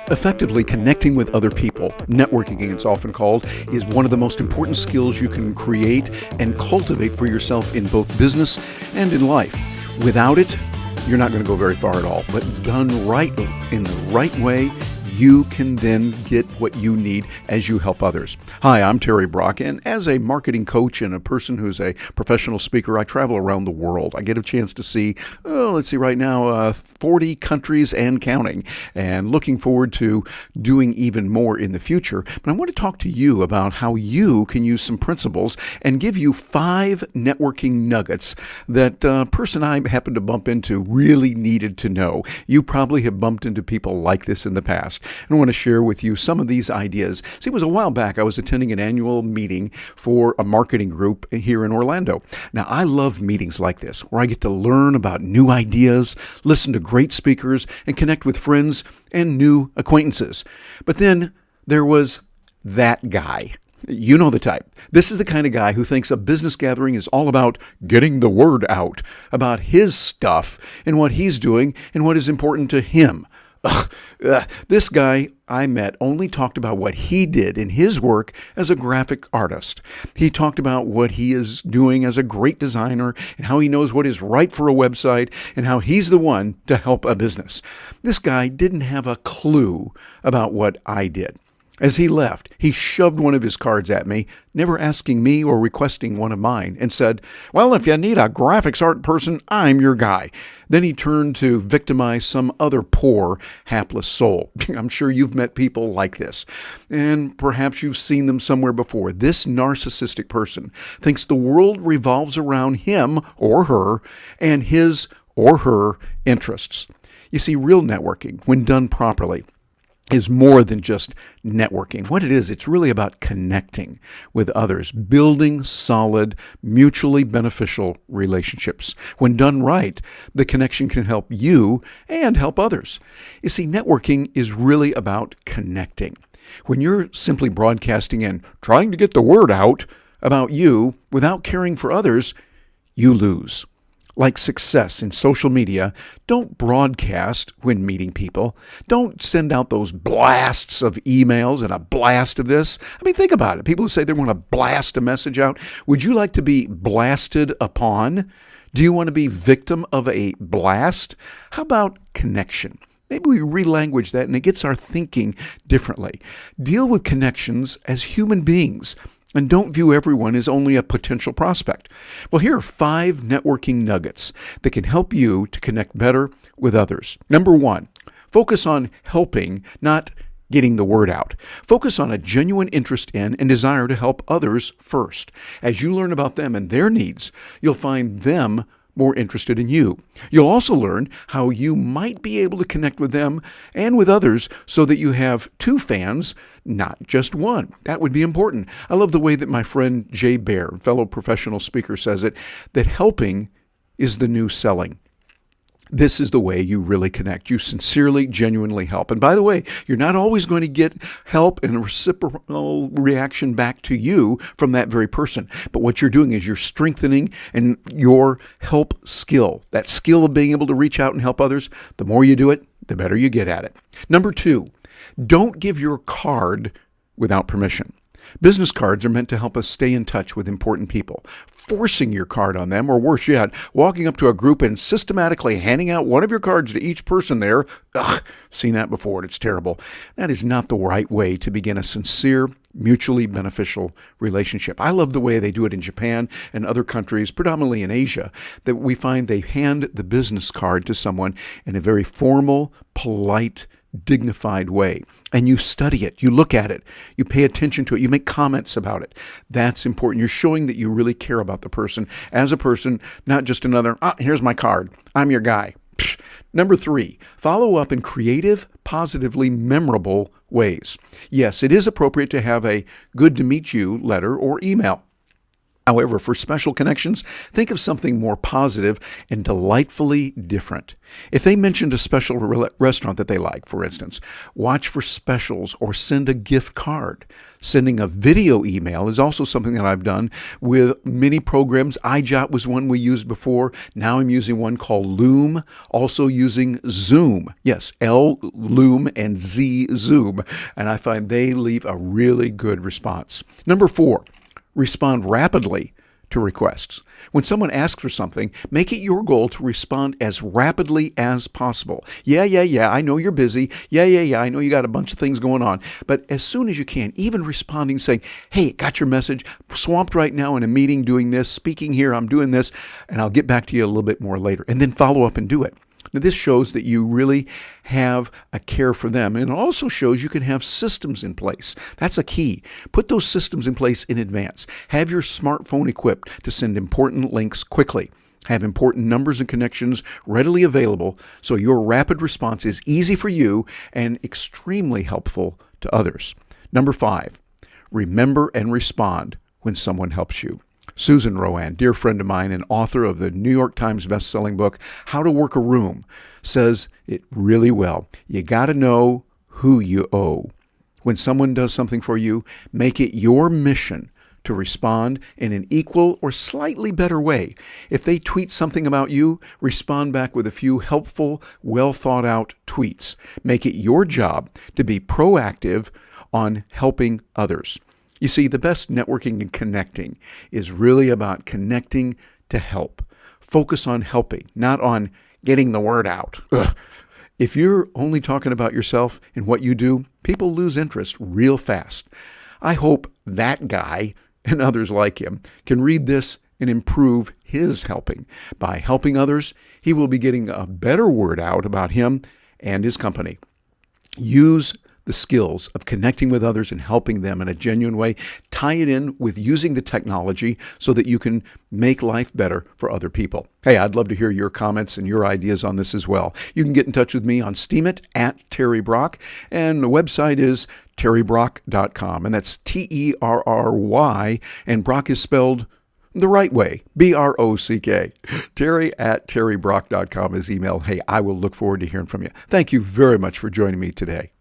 Effectively connecting with other people, networking it's often called, is one of the most important skills you can create and cultivate for yourself in both business and in life. Without it, you're not going to go very far at all. But done right, in the right way, you can then get what you need as you help others. Hi, I'm Terry Brock, and as a marketing coach and a person who's a professional speaker, I travel around the world. I get a chance to see, right now, 40 countries and counting, and looking forward to doing even more in the future. But I want to talk to you about how you can use some principles and give you 5 networking nuggets that a person I happened to bump into really needed to know. You probably have bumped into people like this in the past. And I want to share with you some of these ideas. See, it was a while back I was attending an annual meeting for a marketing group here in Orlando. Now, I love meetings like this, where I get to learn about new ideas, listen to great speakers, and connect with friends and new acquaintances. But then there was that guy. You know the type. This is the kind of guy who thinks a business gathering is all about getting the word out about his stuff and what he's doing and what is important to him. This guy I met only talked about what he did in his work as a graphic artist. He talked about what he is doing as a great designer and how he knows what is right for a website and how he's the one to help a business. This guy didn't have a clue about what I did. As he left, he shoved one of his cards at me, never asking me or requesting one of mine, and said, "Well, if you need a graphics art person, I'm your guy." Then he turned to victimize some other poor, hapless soul. I'm sure you've met people like this, and perhaps you've seen them somewhere before. This narcissistic person thinks the world revolves around him or her and his or her interests. You see, real networking, when done properly, is more than just networking. What it is, it's really about connecting with others, building solid, mutually beneficial relationships. When done right, the connection can help you and help others. You see, networking is really about connecting. When you're simply broadcasting and trying to get the word out about you without caring for others, you lose. Like success in social media, don't broadcast when meeting people. Don't send out those blasts of emails and a blast of this. I mean, think about it. People who say they want to blast a message out. Would you like to be blasted upon? Do you want to be victim of a blast? How about connection? Maybe we relanguage that and it gets our thinking differently. Deal with connections as human beings. And don't view everyone as only a potential prospect. Well, here are 5 networking nuggets that can help you to connect better with others. Number 1, focus on helping, not getting the word out. Focus on a genuine interest in and desire to help others first. As you learn about them and their needs, you'll find them more interested in you. You'll also learn how you might be able to connect with them and with others so that you have 2 fans, not just one. That would be important. I love the way that my friend Jay Baer, fellow professional speaker, says it, that helping is the new selling. This is the way you really connect. You sincerely, genuinely help. And by the way, you're not always going to get help and a reciprocal reaction back to you from that very person. But what you're doing is you're strengthening and your help skill, that skill of being able to reach out and help others. The more you do it, the better you get at it. Number 2, don't give your card without permission. Business cards are meant to help us stay in touch with important people. Forcing your card on them, or worse yet, walking up to a group and systematically handing out one of your cards to each person there, seen that before and it's terrible. That is not the right way to begin a sincere, mutually beneficial relationship. I love the way they do it in Japan and other countries, predominantly in Asia, that we find they hand the business card to someone in a very formal, polite, dignified way. And you study it, you look at it, you pay attention to it, you make comments about it. That's important. You're showing that you really care about the person as a person, not just another, here's my card, I'm your guy. Number 3, follow up in creative, positively memorable ways. Yes, it is appropriate to have a good to meet you letter or email. However, for special connections, think of something more positive and delightfully different. If they mentioned a special restaurant that they like, for instance, watch for specials or send a gift card. Sending a video email is also something that I've done with many programs. iJot was one we used before. Now I'm using one called Loom, also using Zoom. Yes, L, Loom, and Z, Zoom. And I find they leave a really good response. Number 4. Respond rapidly to requests. When someone asks for something, make it your goal to respond as rapidly as possible. Yeah, I know you're busy. Yeah, I know you got a bunch of things going on. But as soon as you can, even responding, saying, hey, got your message, swamped right now in a meeting doing this, speaking here, I'm doing this, and I'll get back to you a little bit more later. And then follow up and do it. Now, this shows that you really have a care for them, and it also shows you can have systems in place. That's a key. Put those systems in place in advance. Have your smartphone equipped to send important links quickly. Have important numbers and connections readily available so your rapid response is easy for you and extremely helpful to others. Number 5, remember and respond when someone helps you. Susan Rowan, dear friend of mine and author of the New York Times bestselling book, How to Work a Room, says it really well. You got to know who you owe. When someone does something for you, make it your mission to respond in an equal or slightly better way. If they tweet something about you, respond back with a few helpful, well-thought-out tweets. Make it your job to be proactive on helping others. You see, the best networking and connecting is really about connecting to help. Focus on helping, not on getting the word out. Ugh. If you're only talking about yourself and what you do, people lose interest real fast. I hope that guy and others like him can read this and improve his helping. By helping others, he will be getting a better word out about him and his company. Use the skills of connecting with others and helping them in a genuine way. Tie it in with using the technology so that you can make life better for other people. Hey, I'd love to hear your comments and your ideas on this as well. You can get in touch with me on Steemit at Terry Brock, and the website is terrybrock.com, and that's Terry, and Brock is spelled the right way, B-R-O-C-K. Terry at terrybrock.com is email. Hey, I will look forward to hearing from you. Thank you very much for joining me today.